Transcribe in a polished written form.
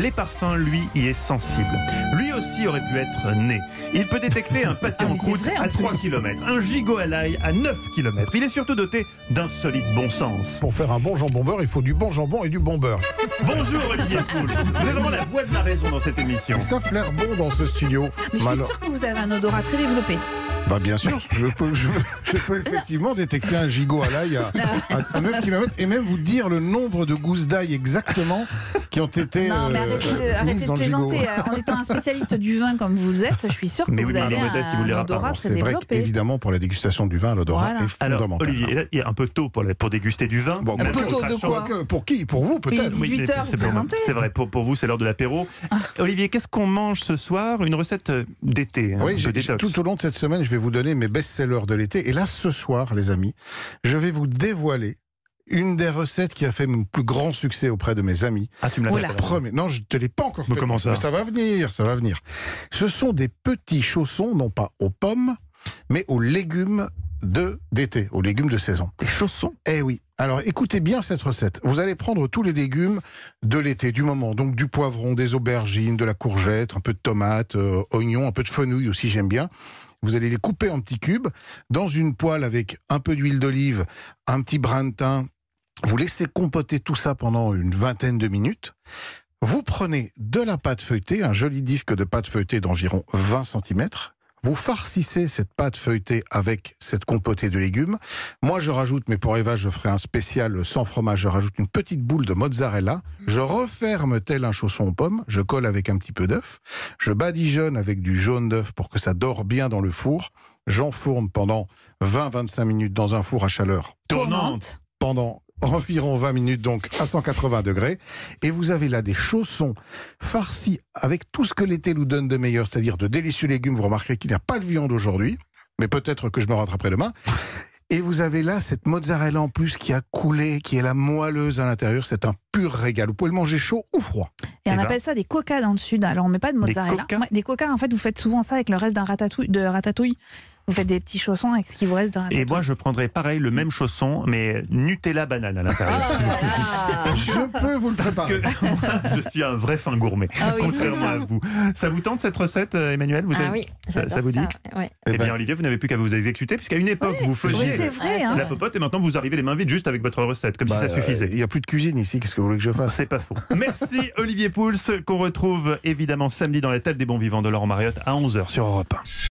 les parfums, lui, y est sensible. Lui aussi aurait pu être né. Il peut détecter un pâté en croûte à 3 km, un gigot à l'ail à 9 km. Il est surtout doté d'un solide bon sens. Pour faire un bon jambon beurre, il faut du bon jambon et du bon beurre. Bonjour Olivier Pouls. Vous avez vraiment la voix de la raison dans cette émission. Ça flaire bon dans ce studio. Mais je suis sûre que vous avez un odorat très développé. Bah bien sûr, je peux effectivement détecter un gigot à l'ail à 9 km et même vous dire le nombre de gousses d'ail exactement qui ont été Non, mais arrêtez de plaisanter. En étant un spécialiste du vin comme vous êtes, je suis sûre que vous avez un odorat très C'est vrai développé. qu'évidemment, pour la dégustation du vin, l'odorat est fondamental. Alors, Olivier, là, il est un peu tôt pour déguster du vin. Bon, Un peu tôt de quoi ? Pour qui ? Pour vous, peut-être. Oui, 18 heures, vous présentez. C'est vrai, pour vous, c'est l'heure de l'apéro. Olivier, qu'est-ce qu'on mange ce soir ? Une recette d'été, Oui, de détox. tout au long de cette semaine, je vais vous donner mes best-sellers de l'été. Et là, ce soir, les amis, je vais vous dévoiler une des recettes qui a fait mon plus grand succès auprès de mes amis. Ah, tu me l'as fait. Non, je ne te l'ai pas encore fait. Comment ça ? Mais ça va venir, ça va venir. Ce sont des petits chaussons, non pas aux pommes, mais aux légumes d'été, aux légumes de saison. Des chaussons ? Eh oui. Alors écoutez bien cette recette. Vous allez prendre tous les légumes de l'été, du moment. Donc du poivron, des aubergines, de la courgette, un peu de tomates, oignons, un peu de fenouil aussi, j'aime bien. Vous allez les couper en petits cubes dans une poêle avec un peu d'huile d'olive, un petit brin de thym. Vous laissez compoter tout ça pendant une vingtaine de minutes. Vous prenez de la pâte feuilletée, un joli disque de pâte feuilletée d'environ 20 cm. Vous farcissez cette pâte feuilletée avec cette compotée de légumes. Moi, je rajoute, mais pour Eva, je ferai un spécial sans fromage, je rajoute une petite boule de mozzarella. Je referme tel un chausson aux pommes. Je colle avec un petit peu d'œuf. Je badigeonne avec du jaune d'œuf pour que ça dore bien dans le four. J'enfourne pendant 20-25 minutes dans un four à chaleur tournante. Pendant environ 20 minutes, donc à 180 degrés. Et vous avez là des chaussons farcis avec tout ce que l'été nous donne de meilleur, c'est-à-dire de délicieux légumes. Vous remarquerez qu'il n'y a pas de viande aujourd'hui, mais peut-être que je me rattraperai demain. Et vous avez là cette mozzarella en plus qui a coulé, qui est la moelleuse à l'intérieur. C'est un pur régal. Vous pouvez le manger chaud ou froid. Et on appelle ça des coca dans le sud. Alors on met pas de mozzarella. Des coca, en fait, vous faites souvent ça avec le reste d'un ratatouille. Vous faites des petits chaussons avec ce qui vous reste d'un ratatouille. Et moi, je prendrais pareil, le même chausson, mais Nutella banane à l'intérieur. Je peux vous le préparer. Parce que moi, je suis un vrai fin gourmet, contrairement à vous. Ça vous tente cette recette, Emmanuel ? Oui, ça vous dit ? Ouais. Eh bien, Olivier, vous n'avez plus qu'à vous exécuter, puisqu'à une époque, vous faisiez vrai, la popote, et maintenant, vous arrivez les mains vides juste avec votre recette, comme si ça suffisait. Il n'y a plus de cuisine ici, qu'est-ce que vous voulez que je fasse ? C'est pas faux. Merci Olivier Pouls, qu'on retrouve évidemment samedi dans la table des bons vivants de Laurent Mariotte à 11h sur Europe 1.